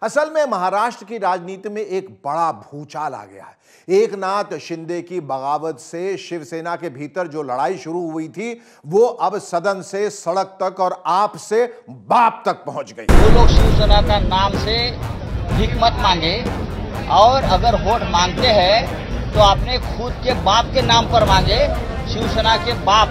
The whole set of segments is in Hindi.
असल में महाराष्ट्र की राजनीति में एक बड़ा भूचाल आ गया है। एकनाथ शिंदे की बगावत से शिवसेना के भीतर जो लड़ाई शुरू हुई थी वो अब सदन से सड़क तक और आप से बाप तक पहुंच गई। वो लोग शिवसेना का नाम से भीख मत मांगे और अगर वोट मांगते हैं तो अपने खुद के बाप के नाम पर मांगे। शिवसेना के बाप,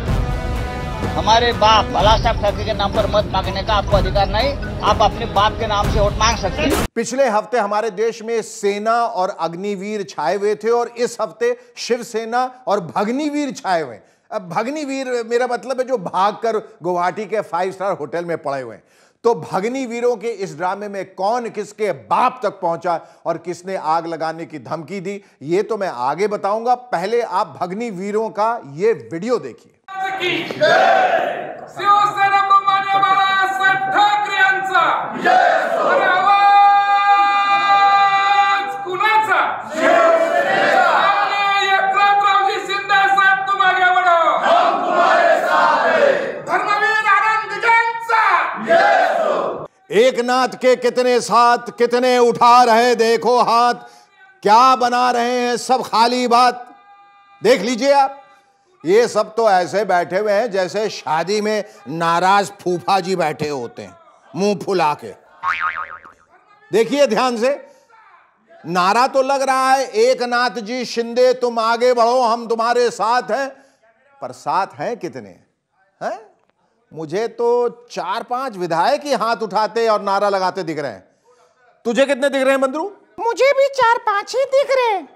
हमारे बाप बाला साहब ठाकरे के नाम पर मत मांगने का आपको अधिकार नहीं। आप अपने बाप के नाम से वोट मांग सकते हैं। पिछले हफ्ते हमारे देश में सेना और अग्निवीर छाए हुए थे और इस हफ्ते शिवसेना और भगनीवीर छाए हुए। अब भगनीवीर मेरा मतलब है जो भागकर गुवाहाटी के 5 स्टार होटल में पड़े हुए हैं। तो भगनीवीरों के इस ड्रामे में कौन किसके बाप तक पहुंचा और किसने आग लगाने की धमकी दी, ये तो मैं आगे बताऊंगा। पहले आप भगनीवीरों का ये वीडियो देखिए। शिवसेना प्रमाणे बाळासाहेब ठाकरे यांचा अरे आवाज कुणाचा? शिवसेनेचा। एकनाथरावजी शिंदे साहेब तुम आगे बढ़ो, हम तुम्हारे साथ हैं। धर्मवीर आनंदजींचा एकनाथ के कितने साथ कितने उठा रहे देखो हाथ, क्या बना रहे हैं सब खाली बात। देख लीजिए आप, ये सब तो ऐसे बैठे हुए हैं जैसे शादी में नाराज फूफा जी बैठे होते हैं मुंह फुला के। देखिए ध्यान से, नारा तो लग रहा है एकनाथ जी शिंदे तुम आगे बढ़ो हम तुम्हारे साथ हैं, पर साथ हैं कितने हैं? मुझे तो 4-5 विधायक ही हाथ उठाते और नारा लगाते दिख रहे हैं। तुझे कितने दिख रहे हैं बंदरू? मुझे भी 4-5 ही दिख रहे हैं।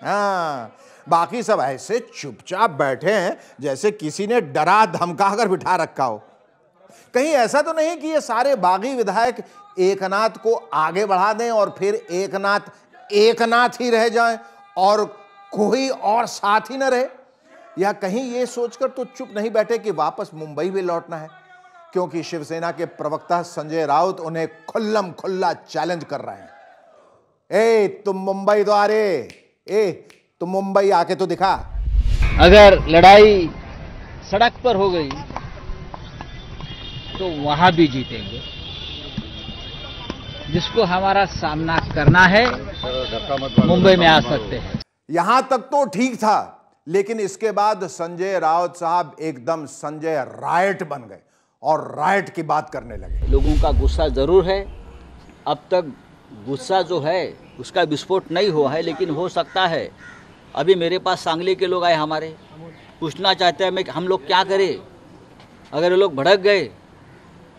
हाँ, बाकी सब ऐसे चुपचाप बैठे हैं जैसे किसी ने डरा धमका कर बिठा रखा हो। कहीं ऐसा तो नहीं कि ये सारे बागी विधायक एकनाथ को आगे बढ़ा दें और फिर एकनाथ ही रह जाएं और कोई और साथ ही न रहे? या कहीं ये सोचकर तो चुप नहीं बैठे कि वापस मुंबई भी लौटना है, क्योंकि शिवसेना के प्रवक्ता संजय राउत उन्हें खुल्लम खुल्ला चैलेंज कर रहे हैं। ए तुम मुंबई तो आ रहे, तुम मुंबई आके तो दिखा। अगर लड़ाई सड़क पर हो गई तो वहां भी जीतेंगे। जिसको हमारा सामना करना है मुंबई में आ सकते हैं। यहां तक तो ठीक था, लेकिन इसके बाद संजय राउत साहब एकदम संजय रायट बन गए और रायट की बात करने लगे। लोगों का गुस्सा जरूर है, अब तक गुस्सा जो है उसका विस्फोट नहीं हुआ है, लेकिन हो सकता है। अभी मेरे पास सांगली के लोग आए, हमारे पूछना चाहते हैं हम लोग क्या करें, अगर ये लोग भड़क गए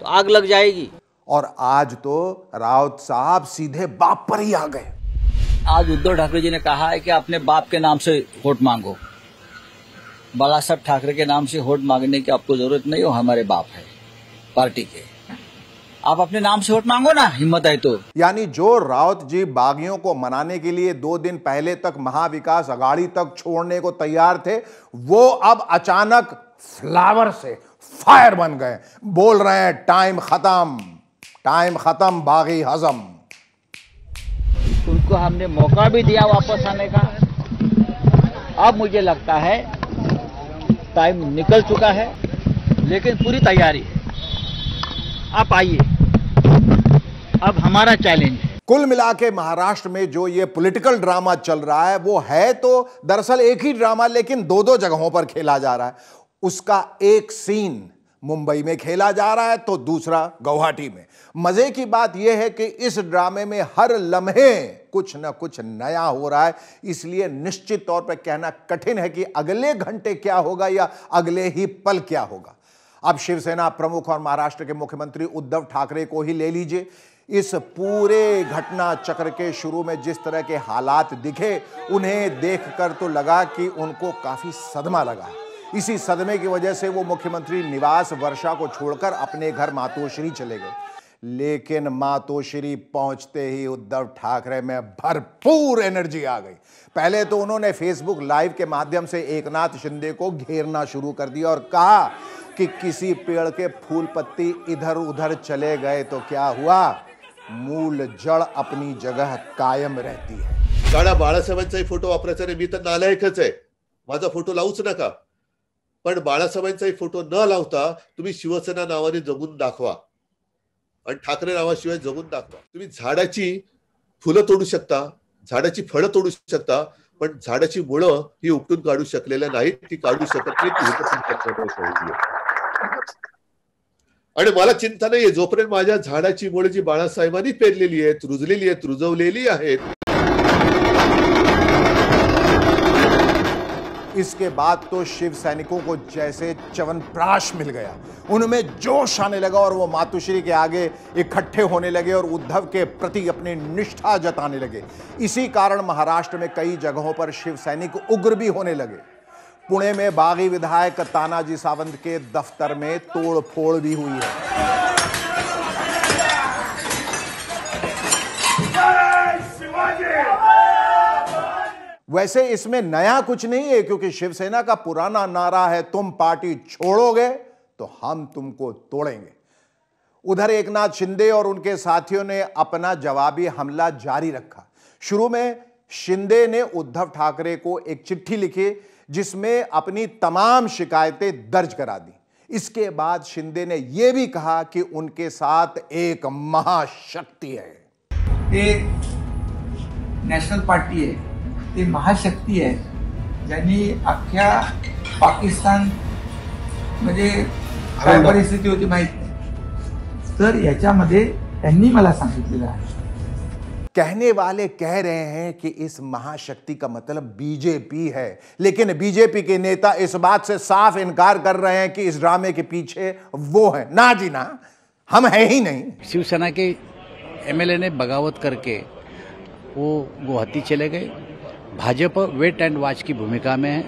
तो आग लग जाएगी। और आज तो राउत साहब सीधे बाप पर ही आ गए। आज उद्धव ठाकरे जी ने कहा है कि अपने बाप के नाम से वोट मांगो। बाला साहब ठाकरे के नाम से वोट मांगने की आपको जरूरत नहीं हो, हमारे बाप है पार्टी के, आप अपने नाम से वोट मांगो ना, हिम्मत है तो। यानी जो राउत जी बागियों को मनाने के लिए 2 दिन पहले तक महाविकास अघाड़ी तक छोड़ने को तैयार थे, वो अब अचानक फ्लावर से फायर बन गए। बोल रहे हैं टाइम खत्म बागी हजम। उनको हमने मौका भी दिया वापस आने का। अब मुझे लगता है टाइम निकल चुका है, लेकिन पूरी तैयारी है। आप आइए, अब हमारा चैलेंज है। कुल मिला के महाराष्ट्र में जो ये पॉलिटिकल ड्रामा चल रहा है वो है तो दरअसल एक ही ड्रामा, लेकिन 2-2 जगहों पर खेला जा रहा है। उसका एक सीन मुंबई में खेला जा रहा है तो दूसरा गुवाहाटी में। मजे की बात यह है कि इस ड्रामे में हर लम्हे कुछ न कुछ नया हो रहा है, इसलिए निश्चित तौर पर कहना कठिन है कि अगले घंटे क्या होगा या अगले ही पल क्या होगा। अब शिवसेना प्रमुख और महाराष्ट्र के मुख्यमंत्री उद्धव ठाकरे को ही ले लीजिए। इस पूरे घटना चक्र के शुरू में जिस तरह के हालात दिखे, उन्हें देखकर तो लगा कि उनको काफी सदमा लगा। इसी सदमे की वजह से वो मुख्यमंत्री निवास वर्षा को छोड़कर अपने घर मातोश्री चले गए। लेकिन मातोश्री पहुंचते ही उद्धव ठाकरे में भरपूर एनर्जी आ गई। पहले तो उन्होंने फेसबुक लाइव के माध्यम से एकनाथ शिंदे को घेरना शुरू कर दिया और कहा कि किसी पेड़ के फूल पत्ती इधर उधर चले गए तो क्या हुआ, मूल जड़ अपनी जगह कायम रहती है। काढा बाळासाहेबांचाही फोटो वापरायचा नाही, मी तर नालायकच आहे, माझा फोटो लावूच नका, पण बाळासाहेबांचाही फोटो न लावता तुम्ही शिवसेना नावाने जगून दाखवा। आणि ठाकरे नावाशिवाय जगून दाखवा. तुम्ही झाडाची फुलं तोडू शकता, झाडाची फळं तोडू शकता, पण झाडाची मुळं ही उपटून काढू शकलेल्या नाहीत. ती काढू शकत नाही. आणि मला चिंता नाहीये, जोपर्यंत माझ्या झाडाची मुळं जी बाळासाहेबांनी पेरलेली आहेत, रुजलेली आहेत, रुजवलेली आहेत. इसके बाद तो शिव सैनिकों को जैसे च्यवनप्राश मिल गया, उनमें जोश आने लगा और वो मातोश्री के आगे इकट्ठे होने लगे और उद्धव के प्रति अपनी निष्ठा जताने लगे. इसी कारण महाराष्ट्र में कई जगहों पर शिव सैनिक उग्र भी होने लगे. पुणे में बागी विधायक तानाजी सावंत के दफ्तर में तोड़फोड़ भी हुई है. वैसे इसमें नया कुछ नहीं है, क्योंकि शिवसेना का पुराना नारा है, तुम पार्टी छोड़ोगे तो हम तुमको तोड़ेंगे. उधर एकनाथ शिंदे और उनके साथियों ने अपना जवाबी हमला जारी रखा. शुरू में शिंदे ने उद्धव ठाकरे को एक चिट्ठी लिखी जिसमें अपनी तमाम शिकायतें दर्ज करा दी. इसके बाद शिंदे ने यह भी कहा कि उनके साथ एक महाशक्ति है. ते नॅशनल पार्टी आहे, ते महाशक्ती आहे, ज्यांनी अख्ख्या पाकिस्तान म्हणजे काय परिस्थिती होती माहित नाही. तर याच्यामध्ये त्यांनी मला सांगितलेलं आहे. कहने वाले कह रहे हैं कि इस महाशक्ति का मतलब बीजेपी है, लेकिन बीजेपी के नेता इस बात से साफ इनकार कर रहे हैं कि इस ड्रामे के पीछे वो है. ना जी ना, हम है ही नहीं. शिवसेना के एमएलए ने बगावत करके वो गुवाहाटी चले गए. भाजपा वेट एंड वॉच की भूमिका में है.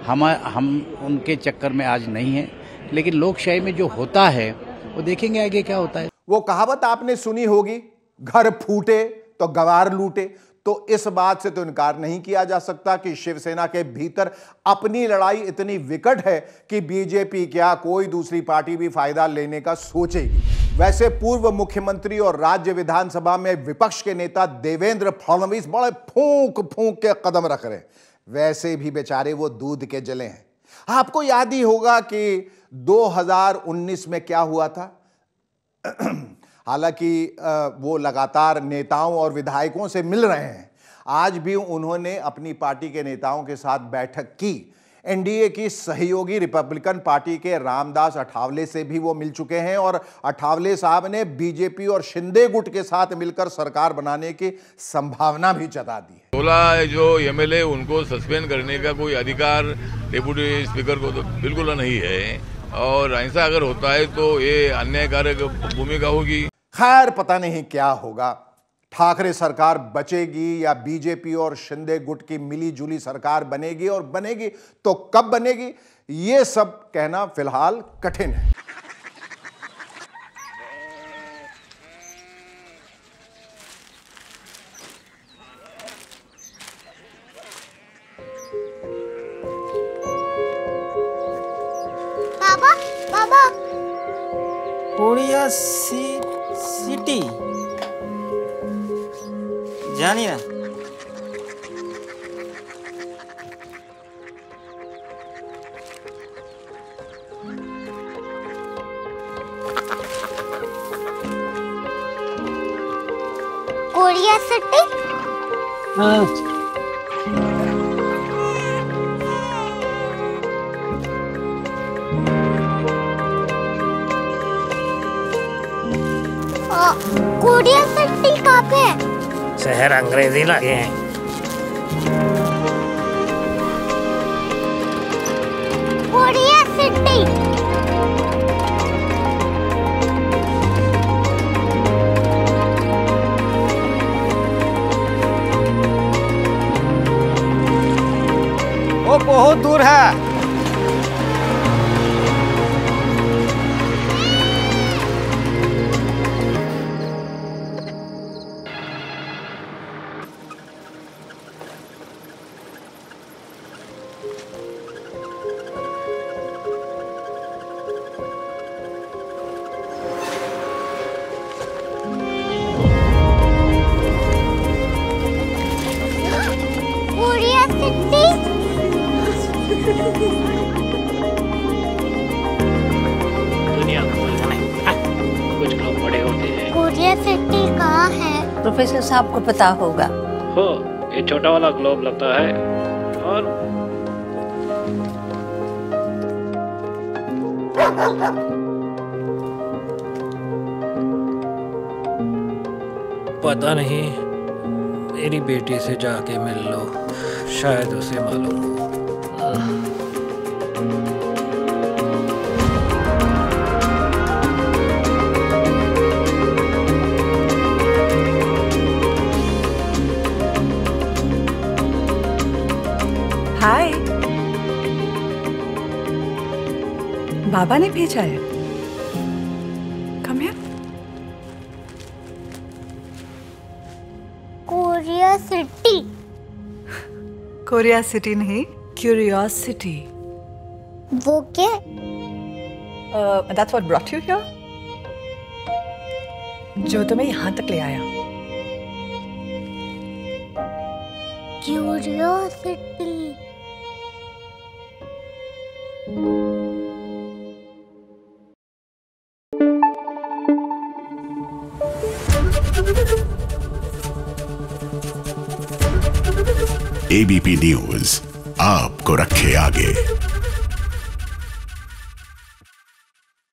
हम उनके चक्कर में आज नहीं है, लेकिन लोकशाही में जो होता है वो देखेंगे आगे क्या होता है. वो कहावत आपने सुनी होगी, घर फूटे तो गवार लूटे. तो इस बात से तो इनकार नहीं किया जा सकता कि शिवसेना के भीतर अपनी लड़ाई इतनी विकट है कि बीजेपी क्या कोई दूसरी पार्टी भी फायदा लेने का सोचेगी. वैसे पूर्व मुख्यमंत्री और राज्य विधानसभा में विपक्ष के नेता देवेंद्र फडणवीस बड़े फूंक फूंक के कदम रख रहे हैं. वैसे भी बेचारे वो दूध के जले हैं. आपको याद ही होगा कि 2019 में क्या हुआ था. हालांकि वो लगातार नेताओं और विधायकों से मिल रहे हैं. आज भी उन्होंने अपनी पार्टी के नेताओं के साथ बैठक की. एनडीए की सहयोगी रिपब्लिकन पार्टी के रामदास अठावले से भी वो मिल चुके हैं और अठावले साहब ने बीजेपी और शिंदे गुट के साथ मिलकर सरकार बनाने की संभावना भी जता दी है. 16 जो एमएलए उनको सस्पेंड करने का कोई अधिकार डेप्यूटी स्पीकर को तो बिल्कुल नहीं है, और ऐसा अगर होता है तो ये अन्यायकारक भूमिका होगी. खैर पता नहीं क्या होगा. ठाकरे सरकार बचेगी या बीजेपी और शिंदे गुट की मिली जुली सरकार बनेगी, और बनेगी तो कब बनेगी ये सब कहना फिलहाल कठिन है. बाबा बाबा कोरिया सिटी जानी ना. Korea city. कोरिया सिटी कहाँ पे है. शहर अंग्रेजी लगे हैं. Korea city. वो बहुत दूर है. Korea city. प्रोफेसर साहब को पता होगा। हो, ये छोटा वाला ग्लोब लगता है और पता नहीं, मेरी बेटी से जाके मिल लो, शायद उसे मालूम हो। हाय, बाबा ने भेजा है। Come here. Korea city. Korea city नहीं, क्यूरियोसिटी। वो क्या? That's what brought you here? जो तुम्हें यहाँ तक ले आया। क्यूरियोसिटी। ABP न्यूज आपको रखे आगे।